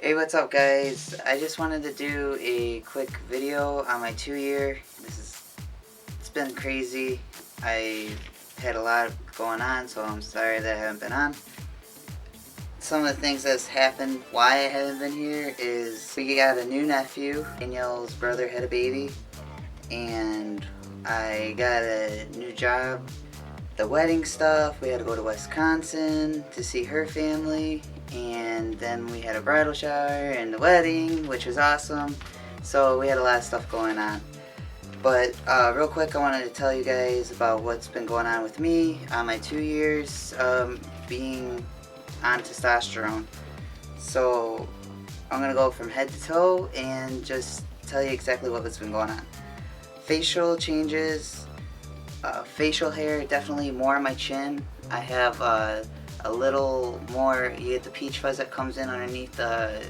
Hey, what's up guys? I just wanted to do a quick video on my 2 year. It's been crazy. I had a lot going on, so I'm sorry that I haven't been on. Some of the things that's happened why I haven't been here is we got a new nephew. Danielle's brother had a baby, and I got a new job. The wedding stuff, we had to go to Wisconsin to see her family, and then we had a bridal shower and the wedding, which was awesome. So we had a lot of stuff going on. But real quick, I wanted to tell you guys about what's been going on with me on my 2 years being on testosterone. So I'm going to go from head to toe and just tell you exactly what's been going on. Facial changes. Facial hair, definitely more on my chin. I have a little more, you get the peach fuzz that comes in underneath the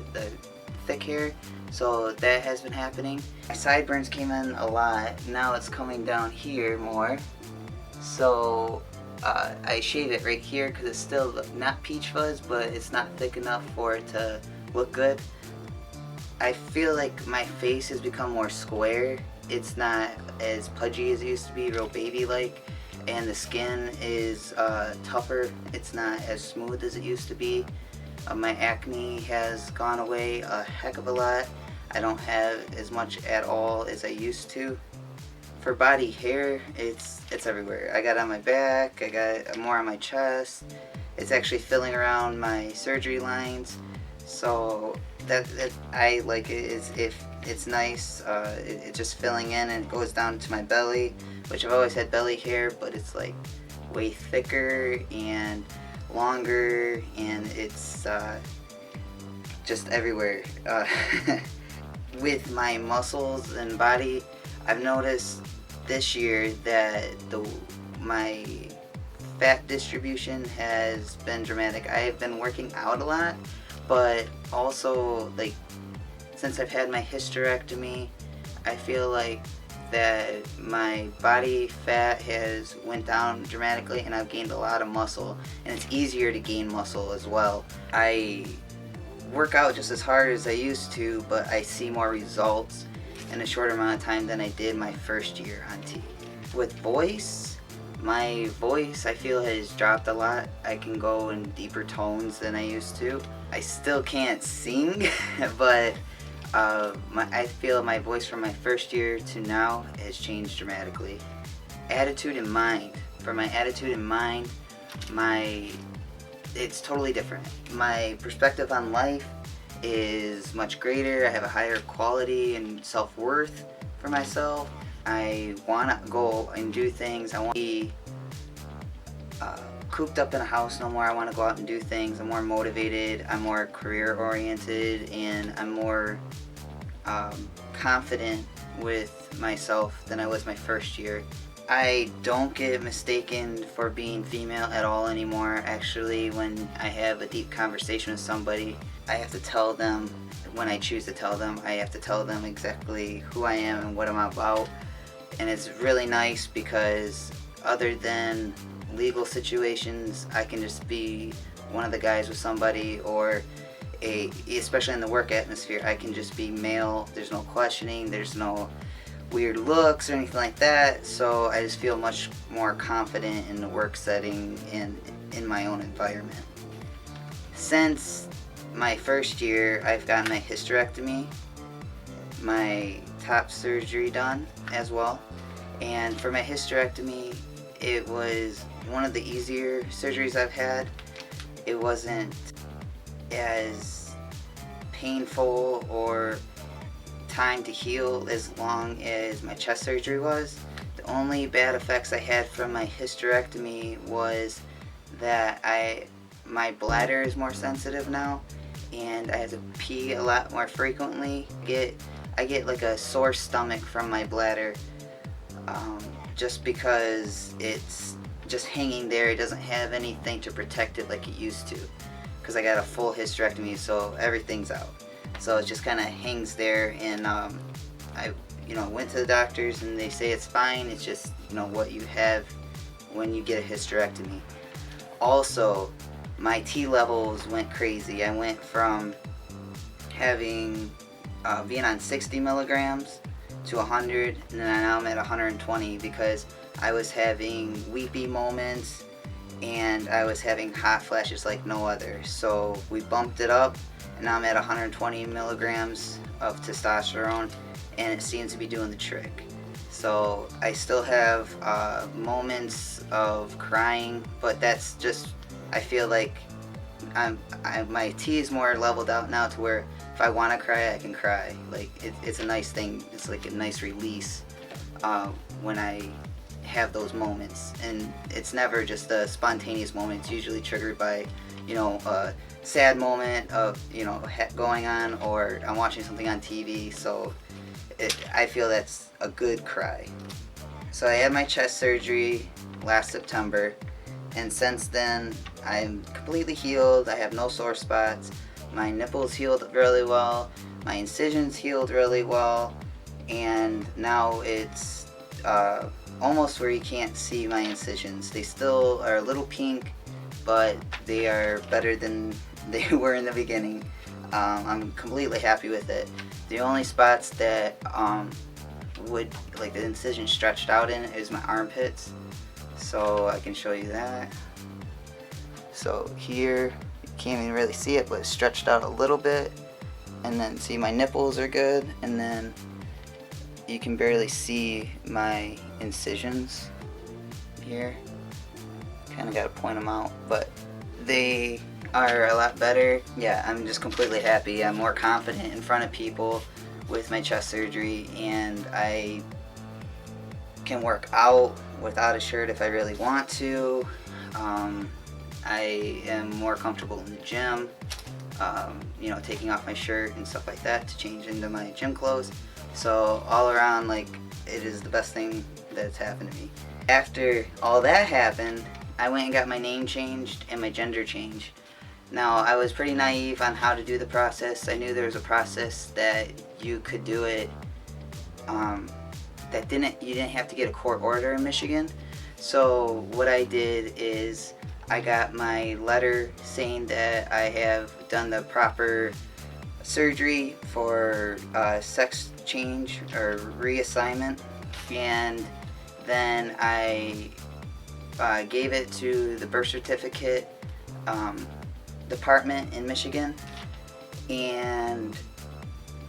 thick hair, so that has been happening. My sideburns came in a lot, now it's coming down here more, so I shave it right here because it's still not peach fuzz, but it's not thick enough for it to look good. I feel like my face has become more square. It's not as pudgy as it used to be, real baby-like, and the skin is tougher. It's not as smooth as it used to be. My acne has gone away a heck of a lot. I don't have as much at all as I used to. For body hair, it's everywhere. I got it on my back, I got more on my chest. It's actually filling around my surgery lines. So that I like it. It's nice. It's just filling in and it goes down to my belly, which I've always had belly hair, but it's like way thicker and longer, and it's just everywhere. With my muscles and body, I've noticed this year that my fat distribution has been dramatic. I have been working out a lot, but also, like, since I've had my hysterectomy, I feel like that my body fat has went down dramatically, and I've gained a lot of muscle, and it's easier to gain muscle as well. I work out just as hard as I used to, but I see more results in a shorter amount of time than I did my first year on T. With voice, my voice I feel has dropped a lot. I can go in deeper tones than I used to. I still can't sing, but I feel my voice from my first year to now has changed dramatically. Attitude and mind. For my attitude and mind, it's totally different. My perspective on life is much greater. I have a higher quality and self-worth for myself. I want to go and do things. I want to be cooped up in a house no more. I want to go out and do things. I'm more motivated, I'm more career oriented, and I'm more confident with myself than I was my first year. I don't get mistaken for being female at all anymore. Actually, when I have a deep conversation with somebody, I have to tell them, when I choose to tell them, I have to tell them exactly who I am and what I'm about. And it's really nice because other than legal situations, I can just be one of the guys with somebody, or especially in the work atmosphere, I can just be male. There's no questioning, there's no weird looks or anything like that, so I just feel much more confident in the work setting and in my own environment. Since my first year, I've gotten my hysterectomy, my top surgery done as well, and for my hysterectomy, it was one of the easier surgeries I've had. It wasn't as painful or time to heal as long as my chest surgery was. The only bad effects I had from my hysterectomy was that my bladder is more sensitive now, and I have to pee a lot more frequently. I get like a sore stomach from my bladder, just because it's just hanging there. It doesn't have anything to protect it like it used to, because I got a full hysterectomy, so everything's out. So it just kind of hangs there, and I went to the doctors and they say it's fine. It's just what you have when you get a hysterectomy. Also, my T levels went crazy. I went from having being on 60 milligrams to 100, and then now I'm at 120 because I was having weepy moments and I was having hot flashes like no other. So we bumped it up, and now I'm at 120 milligrams of testosterone, and it seems to be doing the trick. So I still have moments of crying, but that's just, I feel like my T is more leveled out now to where if I want to cry, I can cry. Like it's a nice thing. It's like a nice release when I have those moments, and it's never just a spontaneous moment. It's usually triggered by, a sad moment of going on, or I'm watching something on TV. So I feel that's a good cry. So I had my chest surgery last September, and since then I'm completely healed. I have no sore spots. My nipples healed really well. My incisions healed really well, and now it's almost where you can't see my incisions. They still are a little pink, but they are better than they were in the beginning. I'm completely happy with it. The only spots that would, like, the incision stretched out in is my armpits. So I can show you that. So here, you can't even really see it, but it's stretched out a little bit. And then see, my nipples are good, and then you can barely see my incisions here. Kind of got to point them out, but they are a lot better. Yeah, I'm just completely happy. I'm more confident in front of people with my chest surgery, and I can work out without a shirt if I really want to. I am more comfortable in the gym, taking off my shirt and stuff like that to change into my gym clothes. So all around, like, it is the best thing that's happened to me. After all that happened, I went and got my name changed and my gender changed. Now, I was pretty naive on how to do the process. I knew there was a process that you could do it you didn't have to get a court order in Michigan. So what I did is I got my letter saying that I have done the proper surgery for sex change or reassignment, and then I gave it to the birth certificate department in Michigan, and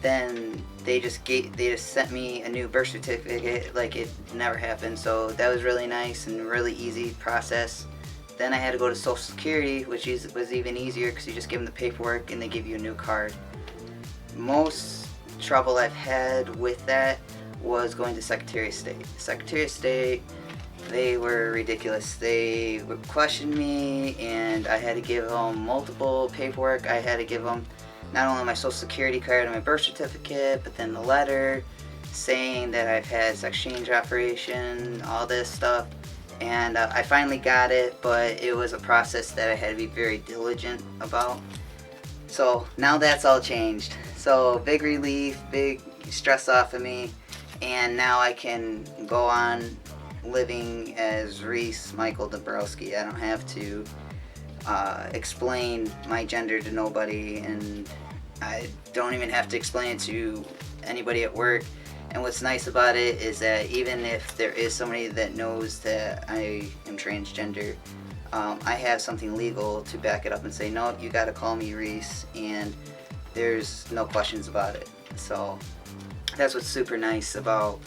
then they just sent me a new birth certificate like it never happened. So that was really nice and really easy process. Then I had to go to Social Security, which was even easier because you just give them the paperwork and they give you a new card. Most trouble I've had with that was going to Secretary of State. Secretary of State, they were ridiculous. They questioned me, and I had to give them multiple paperwork. I had to give them not only my Social Security card and my birth certificate, but then the letter saying that I've had sex change operation, all this stuff. And I finally got it, but it was a process that I had to be very diligent about. So now that's all changed. So big relief, big stress off of me, and now I can go on living as Reese Michael Dabrowski. I don't have to explain my gender to nobody, and I don't even have to explain it to anybody at work. And what's nice about it is that even if there is somebody that knows that I am transgender, I have something legal to back it up and say, no, you got to call me Reese, and there's no questions about it. So that's what's super nice about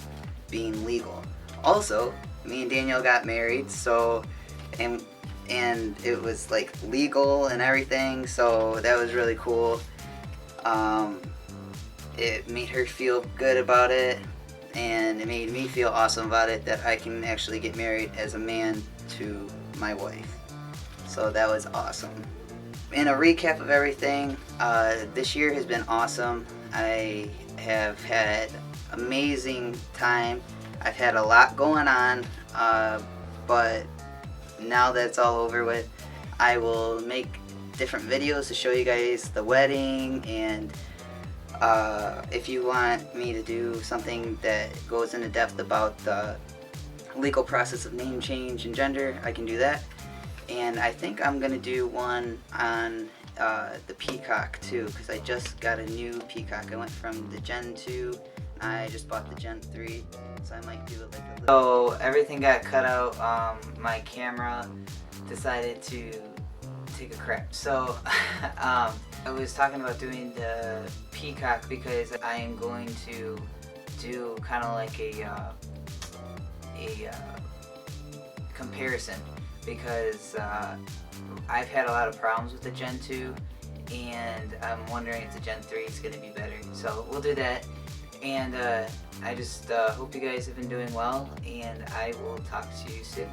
being legal. Also, me and Danielle got married, so and it was like legal and everything, so that was really cool. It made her feel good about it, and it made me feel awesome about it that I can actually get married as a man to my wife. So that was awesome. In a recap of everything, this year has been awesome. I have had amazing time. I've had a lot going on, but now that it's all over with, I will make different videos to show you guys the wedding, and if you want me to do something that goes into depth about the legal process of name change and gender, I can do that. And I think I'm going to do one on the Peacock too, because I just got a new Peacock. I went from the Gen 2, I just bought the Gen 3, so I might do it like a little... So everything got cut out. My camera decided to take a crap. So I was talking about doing the Peacock because I am going to do kind of like a comparison, because I've had a lot of problems with the Gen 2, and I'm wondering if the Gen 3 is going to be better. So we'll do that, and I just hope you guys have been doing well, and I will talk to you soon.